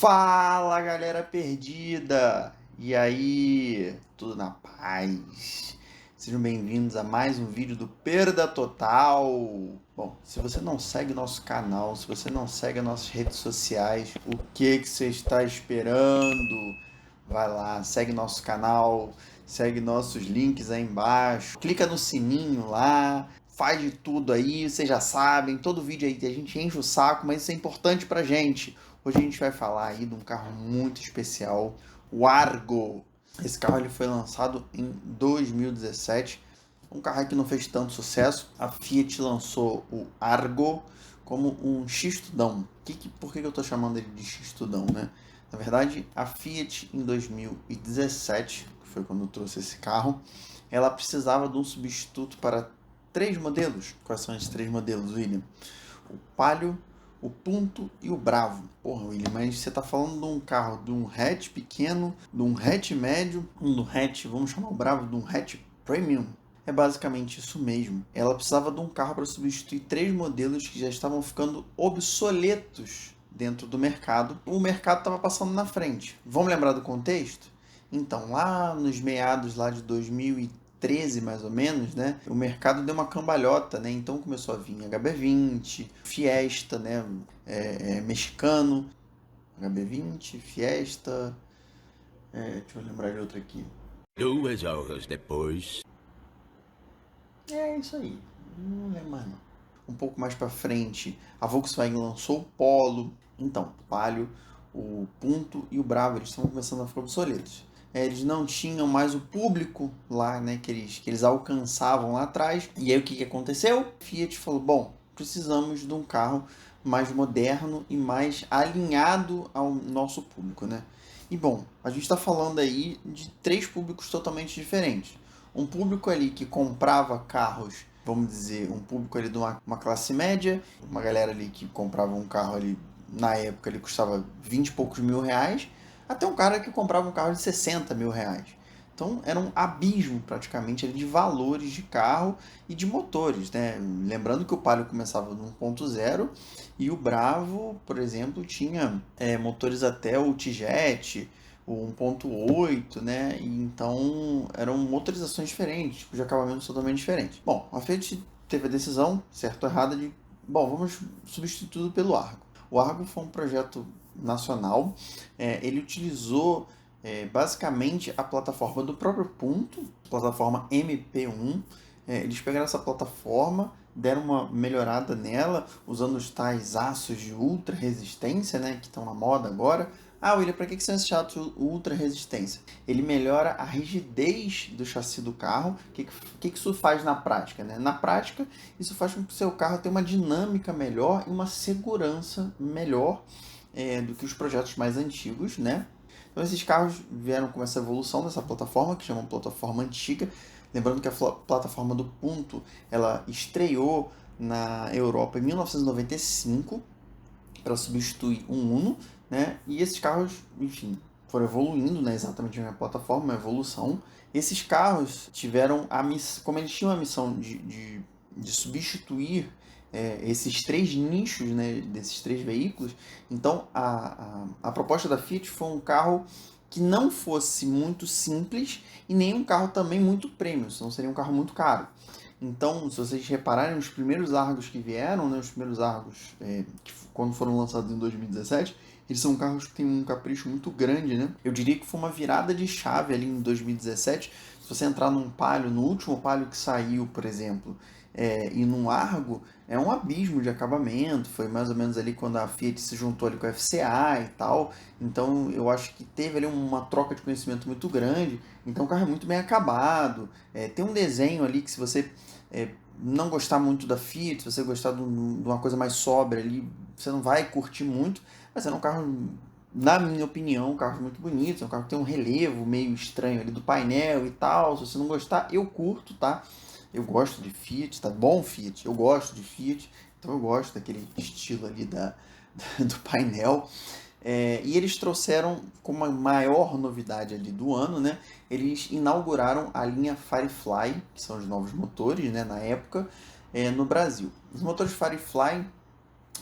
Fala, galera perdida! E aí, tudo na paz? Sejam bem-vindos a mais um vídeo do Perda Total. Bom, se você não segue nosso canal, se você não segue as nossas redes sociais, o que você está esperando? Vai lá, segue nosso canal, segue nossos links aí embaixo, clica no sininho lá, faz de tudo aí, vocês já sabem, todo vídeo aí a gente enche o saco, mas isso é importante pra gente. Hoje a gente vai falar aí de um carro muito especial, o Argo. Esse carro ele foi lançado em 2017, um carro que não fez tanto sucesso. A Fiat lançou o Argo como um X-Tudão. Por que eu estou chamando ele de X-Tudão, né? Na verdade, a Fiat em 2017, que foi quando eu trouxe esse carro, ela precisava de um substituto para três modelos. Quais são esses três modelos, William? O Palio, o Punto e o Bravo. Porra, William, mas você tá falando de um carro, de um hatch pequeno, de um hatch médio, do hatch, vamos chamar o Bravo, de um hatch premium. É basicamente isso mesmo. Ela precisava de um carro para substituir três modelos que já estavam ficando obsoletos dentro do mercado. O mercado estava passando na frente. Vamos lembrar do contexto? Então, lá nos meados lá de 2013, mais ou menos, né, o mercado deu uma cambalhota, né, então começou a vir HB20, Fiesta, né, mexicano, HB20, Fiesta, deixa eu lembrar de outro aqui. 2 horas depois. É isso aí, não lembro mais não. Um pouco mais para frente, a Volkswagen lançou o Polo, então, o Palio, o Punto e o Bravo, eles estão começando a ficar obsoletos. Eles não tinham mais o público lá, né, que eles alcançavam lá atrás. E aí o que aconteceu? Fiat falou, bom, precisamos de um carro mais moderno e mais alinhado ao nosso público, né? E bom, a gente está falando aí de três públicos totalmente diferentes. Um público ali que comprava carros, vamos dizer, um público ali de uma classe média, uma galera ali que comprava um carro ali, na época ele custava 20 e poucos mil reais, até um cara que comprava um carro de 60 mil reais. Então era um abismo praticamente de valores de carro e de motores, né? Lembrando que o Palio começava no 1.0 e o Bravo, por exemplo, tinha motores até o T-Jet, o 1.8, né? E então eram motorizações diferentes, de acabamentos totalmente diferentes. Bom, a Fiat teve a decisão, certo ou errada, de bom, vamos substituir tudo pelo Argo. O Argo foi um projeto nacional, ele utilizou basicamente a plataforma do próprio Punto, plataforma MP1. Eles pegaram essa plataforma, deram uma melhorada nela, usando os tais aços de ultra resistência, né, que estão na moda agora. Ah, William, para que são esses aços ultra resistência? Ele melhora a rigidez do chassi do carro. O que isso faz na prática, né? Na prática, isso faz com que o seu carro tenha uma dinâmica melhor e uma segurança melhor do que os projetos mais antigos, né? Então esses carros vieram com essa evolução dessa plataforma, que chama plataforma antiga. Lembrando que a plataforma do Punto, ela estreou na Europa em 1995 para substituir um Uno, né? E esses carros, enfim, foram evoluindo, né? Exatamente a minha plataforma, uma evolução. Esses carros tiveram a missão, como eles tinham a missão de substituir esses três nichos, né, desses três veículos. Então a proposta da Fiat foi um carro que não fosse muito simples e nem um carro também muito premium, senão seria um carro muito caro. Então, se vocês repararem, os primeiros Argos que vieram, né, os primeiros Argos que quando foram lançados em 2017, eles são carros que têm um capricho muito grande, né? Eu diria que foi uma virada de chave ali em 2017. Se você entrar num Palio, no último Palio que saiu, por exemplo, e num Argo, é um abismo de acabamento. Foi mais ou menos ali quando a Fiat se juntou ali com a FCA e tal. Então eu acho que teve ali uma troca de conhecimento muito grande. Então o carro é muito bem acabado. Tem um desenho ali que, se você não gostar muito da Fiat, se você gostar de uma coisa mais sóbria ali, você não vai curtir muito. Mas é um carro, na minha opinião, um carro muito bonito. É um carro que tem um relevo meio estranho ali do painel e tal. Se você não gostar, eu curto, tá? Eu gosto de Fiat, tá bom Fiat? Eu gosto de Fiat, então eu gosto daquele estilo ali do painel. E eles trouxeram como a maior novidade ali do ano, né? Eles inauguraram a linha Firefly, que são os novos motores, né, na época, no Brasil. Os motores Firefly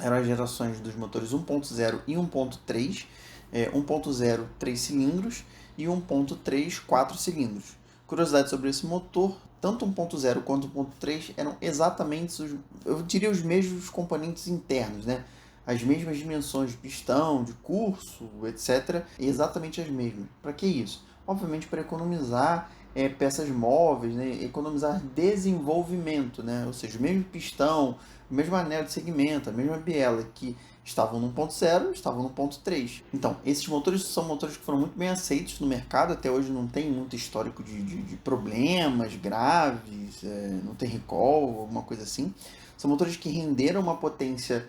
eram as gerações dos motores 1.0 e 1.3, 1.0 3 cilindros e 1.3 4 cilindros. Curiosidade sobre esse motor, tanto 1.0 quanto 1.3 eram exatamente, eu diria, os mesmos componentes internos, né? As mesmas dimensões de pistão, de curso, etc. Exatamente as mesmas. Para que isso? Obviamente para economizar peças móveis, né? Economizar desenvolvimento, né? Ou seja, o mesmo pistão, o mesmo anel de segmento, a mesma biela que estavam no 1.0, estavam no 1.3. Então, esses motores são motores que foram muito bem aceitos no mercado, até hoje não tem muito histórico de problemas graves, não tem recall, alguma coisa assim. São motores que renderam uma potência,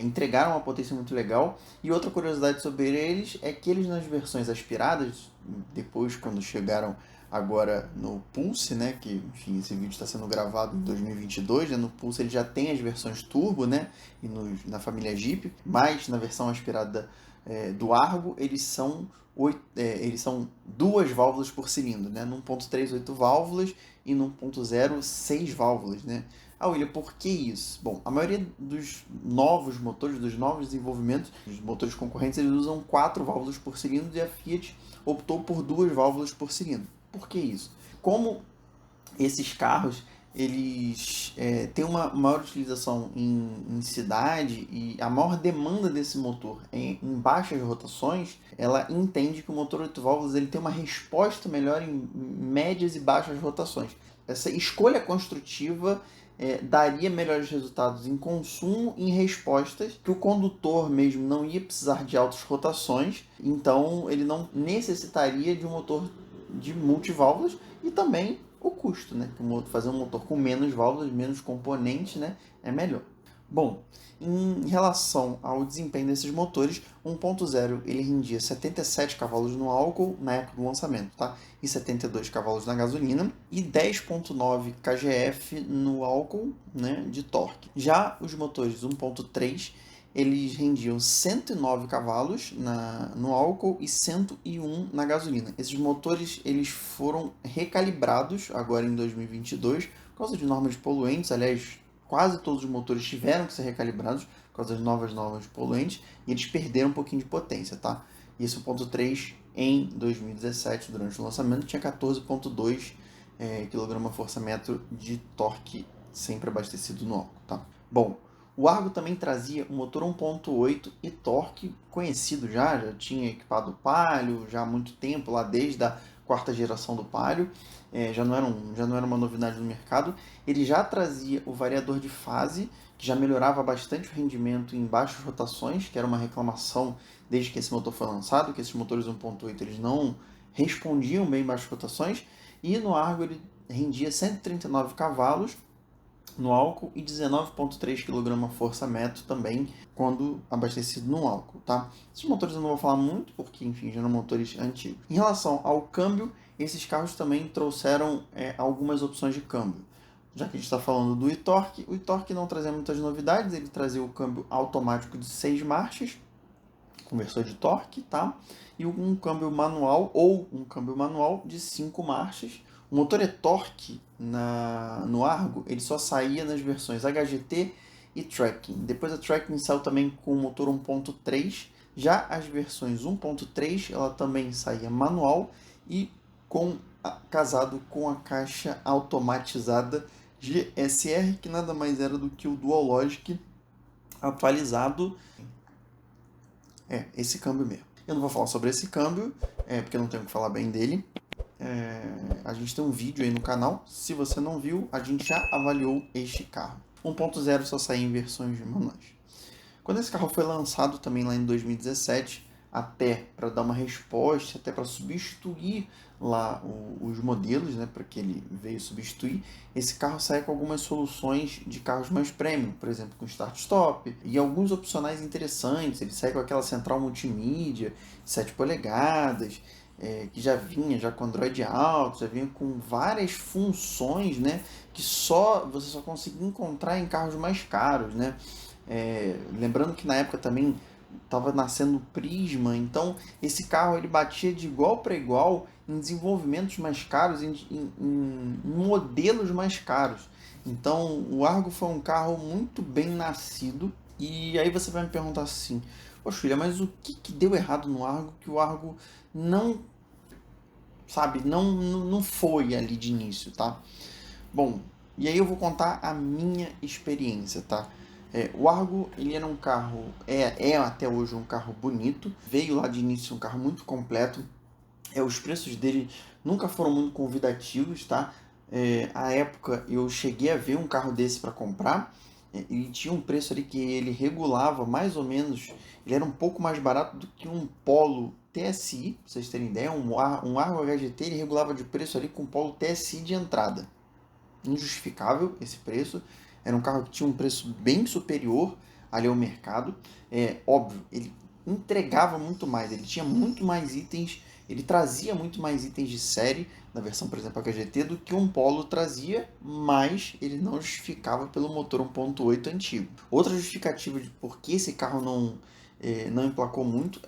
entregaram uma potência muito legal. E outra curiosidade sobre eles é que eles, nas versões aspiradas, depois quando chegaram agora no Pulse, né, que enfim, esse vídeo está sendo gravado em 2022, né, no Pulse ele já tem as versões Turbo, né, e na família Jeep, mas na versão aspirada do Argo eles são 2 válvulas por cilindro, né, no 1.3 8 válvulas e no 1.0 6 válvulas, né. Ah, William, por que isso? Bom, a maioria dos novos motores, dos novos desenvolvimentos, os motores concorrentes, eles usam 4 válvulas por cilindro e a Fiat optou por 2 válvulas por cilindro. Por que isso? Como esses carros eles têm uma maior utilização em cidade e a maior demanda desse motor em baixas rotações, ela entende que o motor 8 válvulas ele tem uma resposta melhor em médias e baixas rotações. Essa escolha construtiva daria melhores resultados em consumo e em respostas, que o condutor mesmo não ia precisar de altas rotações, então ele não necessitaria de um motor de multiválvulas e também o custo, né? Fazer um motor com menos válvulas, menos componentes, né? É melhor. Bom, em relação ao desempenho desses motores, 1.0 ele rendia 77 cavalos no álcool na época do lançamento, tá? E 72 cavalos na gasolina e 10.9 kgf no álcool, né, de torque. Já os motores 1.3 eles rendiam 109 cavalos no álcool e 101 na gasolina. Esses motores eles foram recalibrados agora em 2022 por causa de normas de poluentes. Aliás, quase todos os motores tiveram que ser recalibrados por causa das novas normas de poluentes e eles perderam um pouquinho de potência, tá? E esse 1.3 em 2017, durante o lançamento, tinha 14.2 kgfm de torque sempre abastecido no álcool, tá? Bom, o Argo também trazia um motor 1.8 e torque conhecido já tinha equipado o Palio já há muito tempo, lá desde a 4ª geração do Palio, já não era uma novidade no mercado. Ele já trazia o variador de fase, que já melhorava bastante o rendimento em baixas rotações, que era uma reclamação desde que esse motor foi lançado, que esses motores 1.8 eles não respondiam bem em baixas rotações, e no Argo ele rendia 139 cavalos no álcool e 19.3 kgfm também quando abastecido no álcool, tá? Esses motores eu não vou falar muito porque, enfim, já eram motores antigos. Em relação ao câmbio, esses carros também trouxeram algumas opções de câmbio. Já que a gente está falando do e-torque, o e-torque não trazia muitas novidades, ele trazia o câmbio automático de 6 marchas, conversor de torque, tá? E um câmbio manual ou um câmbio manual de 5 marchas. O motor e-torque no Argo ele só saía nas versões HGT e Tracking. Depois a Tracking saiu também com o motor 1.3. Já as versões 1.3 ela também saía manual e casado com a caixa automatizada GSR, que nada mais era do que o Dual Logic atualizado. Esse câmbio mesmo. Eu não vou falar sobre esse câmbio, porque eu não tenho que falar bem dele. A gente tem um vídeo aí no canal. Se você não viu, a gente já avaliou este carro. 1.0 só saiu em versões manuais. Quando esse carro foi lançado também lá em 2017, até para dar uma resposta, até para substituir lá os modelos, né, para que ele veio substituir, esse carro sai com algumas soluções de carros mais premium, por exemplo, com start-stop e alguns opcionais interessantes. Ele sai com aquela central multimídia, 7 polegadas, que já vinha com Android Auto, já vinha com várias funções, né, que você só conseguia encontrar em carros mais caros, né? Lembrando que na época também estava nascendo o Prisma, então esse carro ele batia de igual para igual em desenvolvimentos mais caros, em modelos mais caros. Então o Argo foi um carro muito bem nascido. E aí você vai me perguntar assim, Poxa, filha, mas o que deu errado no Argo que o Argo não, sabe, não foi ali de início, tá? Bom, e aí eu vou contar a minha experiência, tá? O Argo, ele era um carro, é até hoje um carro bonito, veio lá de início um carro muito completo, os preços dele nunca foram muito convidativos, tá? À época eu cheguei a ver um carro desse para comprar, ele tinha um preço ali que ele regulava mais ou menos, ele era um pouco mais barato do que um Polo TSI, pra vocês terem ideia, um Argo HGT ele regulava de preço ali com um Polo TSI de entrada. Injustificável esse preço, era um carro que tinha um preço bem superior ali ao mercado, óbvio, ele entregava muito mais, ele tinha muito mais itens, ele trazia muito mais itens de série, na versão, por exemplo, HGT, do que um Polo trazia, mas ele não justificava pelo motor 1.8 antigo. Outra justificativa de por que esse carro não emplacou muito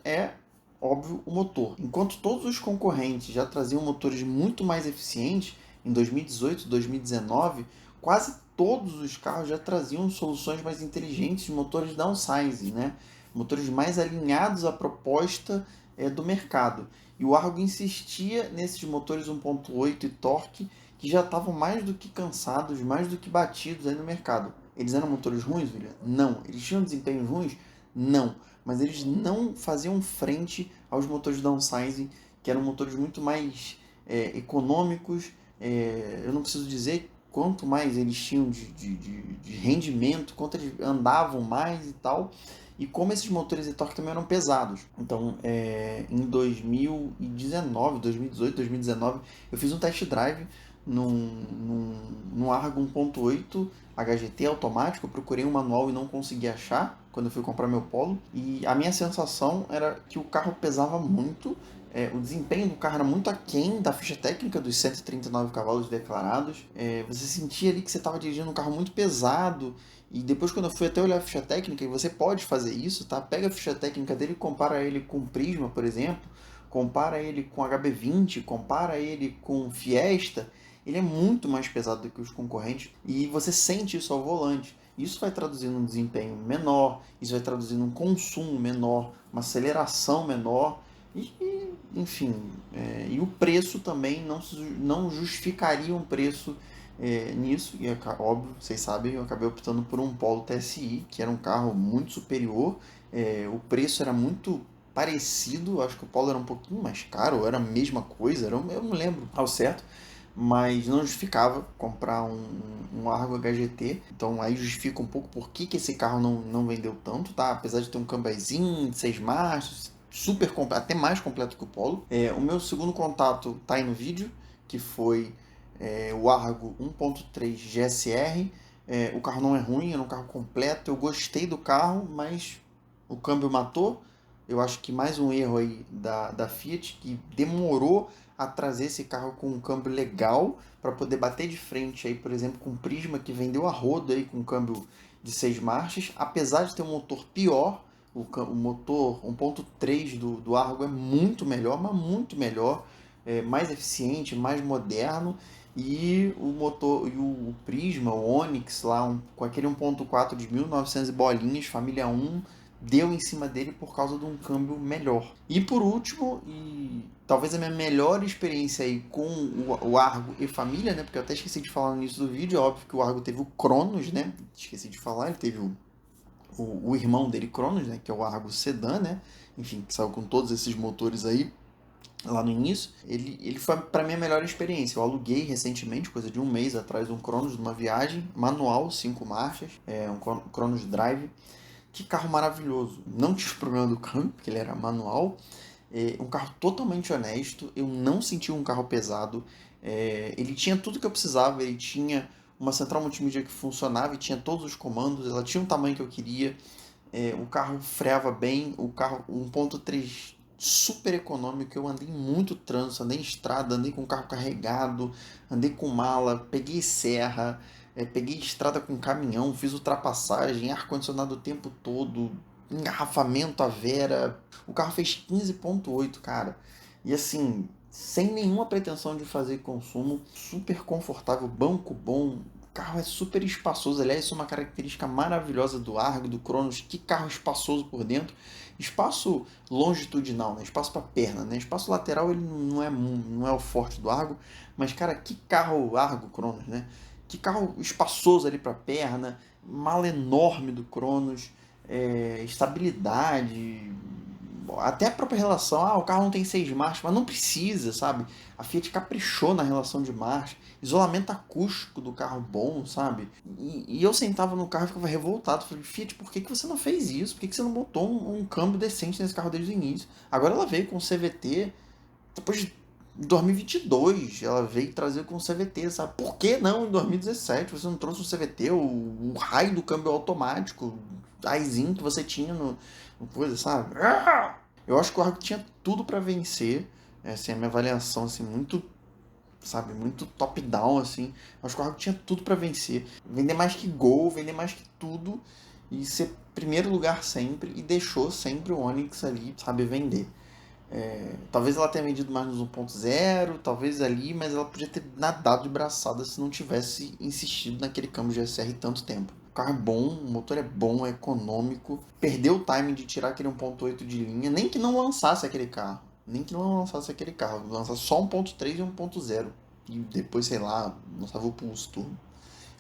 óbvio, o motor. Enquanto todos os concorrentes já traziam motores muito mais eficientes, em 2018, 2019, quase todos os carros já traziam soluções mais inteligentes de motores downsizing, né? Motores mais alinhados à proposta do mercado. E o Argo insistia nesses motores 1.8 e torque que já estavam mais do que cansados, mais do que batidos aí no mercado. Eles eram motores ruins, William? Não. Eles tinham desempenhos ruins? Não. Mas eles não faziam frente aos motores downsizing, que eram motores muito mais econômicos. Eu não preciso dizer quanto mais eles tinham de rendimento, quanto eles andavam mais e tal, e como esses motores de torque também eram pesados. Então, em 2019, 2018, 2019, eu fiz um test drive num Argo 1.8 HGT automático. Eu procurei um manual e não consegui achar quando eu fui comprar meu Polo, e a minha sensação era que o carro pesava muito. O desempenho do carro era muito aquém da ficha técnica dos 139 cavalos declarados. Você sentia ali que você estava dirigindo um carro muito pesado. E depois, quando eu fui até olhar a ficha técnica, e você pode fazer isso, tá? Pega a ficha técnica dele e compara ele com o Prisma, por exemplo, compara ele com HB20, compara ele com Fiesta. Ele é muito mais pesado do que os concorrentes e você sente isso ao volante. Isso vai traduzindo um desempenho menor, isso vai traduzindo um consumo menor, uma aceleração menor. Enfim, e o preço também não justificaria um preço nisso, e óbvio, vocês sabem, eu acabei optando por um Polo TSI, que era um carro muito superior, o preço era muito parecido, acho que o Polo era um pouquinho mais caro, ou era a mesma coisa, eu não lembro ao certo, mas não justificava comprar um Argo HGT, então aí justifica um pouco por que esse carro não vendeu tanto, tá? Apesar de ter um cambiazinho de 6 marchas, super completo, até mais completo que o Polo. O meu segundo contato tá aí no vídeo, que foi o Argo 1.3 GSR. O carro não é ruim, é um carro completo, eu gostei do carro, mas o câmbio matou. Eu acho que mais um erro aí da Fiat, que demorou a trazer esse carro com um câmbio legal para poder bater de frente aí, por exemplo, com o Prisma, que vendeu a rodo aí com um câmbio de 6 marchas, apesar de ter um motor pior. O motor 1.3 do Argo é muito melhor, mas muito melhor, mais eficiente, mais moderno, e o motor e o Prisma, o Onix lá, com aquele 1.4 de 1900 bolinhas, família 1, deu em cima dele por causa de um câmbio melhor. E por último, e talvez a minha melhor experiência aí com o Argo e família, né? Porque eu até esqueci de falar no início do vídeo, é óbvio que o Argo teve o Cronos, né? Esqueci de falar, ele teve o irmão dele, Cronos, né? Que é o Argo Sedan, né? Enfim, que saiu com todos esses motores aí lá no início. Ele foi para minha melhor experiência. Eu aluguei recentemente, coisa de um mês atrás, um Cronos numa viagem manual, 5 marchas, um Cronos Drive. Que carro maravilhoso. Não tinha problema do câmbio, porque ele era manual. Um carro totalmente honesto. Eu não senti um carro pesado. Ele tinha tudo que eu precisava. Ele tinha uma central multimídia que funcionava e tinha todos os comandos. Ela tinha o tamanho que eu queria. O carro freava bem. O carro 1.3 super econômico. Eu andei em muito trânsito, andei em estrada, andei com o carro carregado, andei com mala, peguei serra, peguei estrada com caminhão, fiz ultrapassagem, ar-condicionado o tempo todo, engarrafamento à vera. O carro fez 15.8, cara. E assim, sem nenhuma pretensão de fazer consumo, super confortável, banco bom. O carro é super espaçoso, aliás, isso é uma característica maravilhosa do Argo, do Cronos, que carro espaçoso por dentro. Espaço longitudinal, né? Espaço para perna, né? Espaço lateral ele não é o forte do Argo, mas cara, que carro Argo Cronos, né? Que carro espaçoso ali para perna, mala enorme do Cronos, estabilidade, até a própria relação, o carro não tem 6 marchas, mas não precisa, sabe? A Fiat caprichou na relação de marcha, isolamento acústico do carro bom, sabe? E eu sentava no carro e ficava revoltado, falei, Fiat, por que você não fez isso? Por que você não botou um câmbio decente nesse carro desde o início? Agora ela veio com o CVT, depois de 2022, ela veio trazer com o CVT, sabe? Por que não em 2017 você não trouxe o CVT, o raio do câmbio automático, aizinho que você tinha no coisa, sabe? Eu acho que o Argo tinha tudo para vencer, assim, a minha avaliação, assim, muito, sabe, muito top-down, assim. Eu acho que o Argo tinha tudo para vencer, vender mais que Gol, vender mais que tudo e ser primeiro lugar sempre, e deixou sempre o Onix ali, sabe, vender. Talvez ela tenha vendido mais nos 1.0, talvez ali, mas ela podia ter nadado de braçada se não tivesse insistido naquele câmbio GSR tanto tempo. O carro é bom, o motor é bom, é econômico, perdeu o timing de tirar aquele 1.8 de linha, nem que não lançasse aquele carro, lançasse só 1.3 e 1.0, e depois, sei lá, lançava o Pulse Turbo.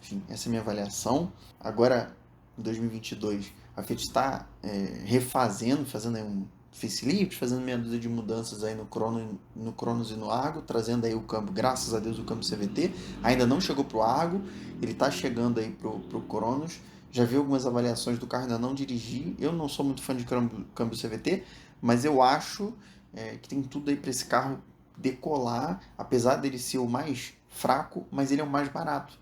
Enfim, essa é a minha avaliação. Agora, em 2022, a Fiat está fazendo aí um facelift, fazendo meia dúzia de mudanças aí no Cronos e no Argo, trazendo aí o câmbio, graças a Deus, o câmbio CVT. Ainda não chegou pro Argo, ele está chegando aí pro Cronos. Já vi algumas avaliações do carro, ainda não dirigi. Eu não sou muito fã de câmbio CVT, mas eu acho que tem tudo aí para esse carro decolar, apesar dele ser o mais fraco, mas ele é o mais barato.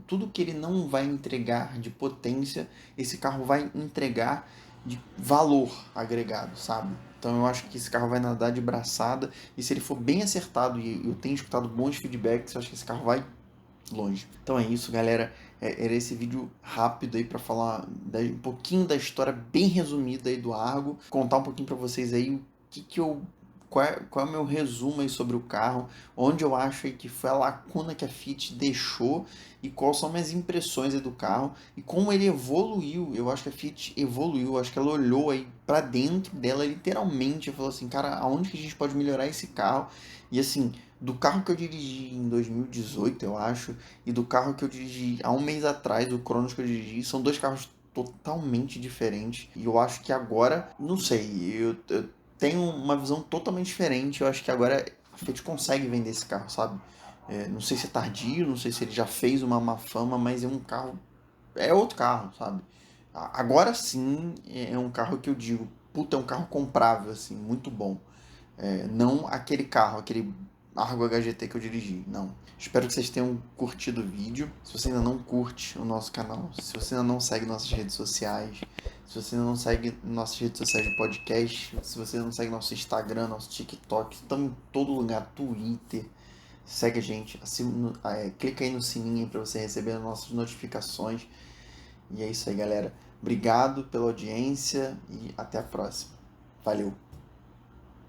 Tudo que ele não vai entregar de potência, esse carro vai entregar de valor agregado, sabe? Então eu acho que esse carro vai nadar de braçada, e se ele for bem acertado, e eu tenho escutado bons feedbacks, eu acho que esse carro vai longe. Então é isso, galera. Era esse vídeo rápido aí para falar um pouquinho da história bem resumida aí do Argo, contar um pouquinho para vocês aí qual é o meu resumo aí sobre o carro, onde eu acho aí que foi a lacuna que a Fiat deixou e quais são minhas impressões aí do carro e como ele evoluiu. Eu acho que a Fiat evoluiu, acho que ela olhou aí para dentro dela literalmente e falou assim, cara, aonde que a gente pode melhorar esse carro? E assim, do carro que eu dirigi em 2018, eu acho, e do carro que eu dirigi há um mês atrás, o Cronos que eu dirigi, são dois carros totalmente diferentes. E eu acho que agora, não sei, eu tenho uma visão totalmente diferente. Eu acho que agora a Fiat consegue vender esse carro, sabe? Não sei se é tardio, não sei se ele já fez uma má fama, mas é um carro, é outro carro, sabe? Agora sim é um carro que eu digo, puta, é um carro comprável, assim, muito bom. Não aquele carro, aquele Argo HGT que eu dirigi, não. Espero que vocês tenham curtido o vídeo. Se você ainda não curte o nosso canal, se você ainda não segue nossas redes sociais, se você ainda não segue nossas redes sociais de podcast, se você ainda não segue nosso Instagram, nosso TikTok, estamos em todo lugar, Twitter, segue a gente, clica aí no sininho para você receber as nossas notificações. E é isso aí, galera. Obrigado pela audiência e até a próxima. Valeu!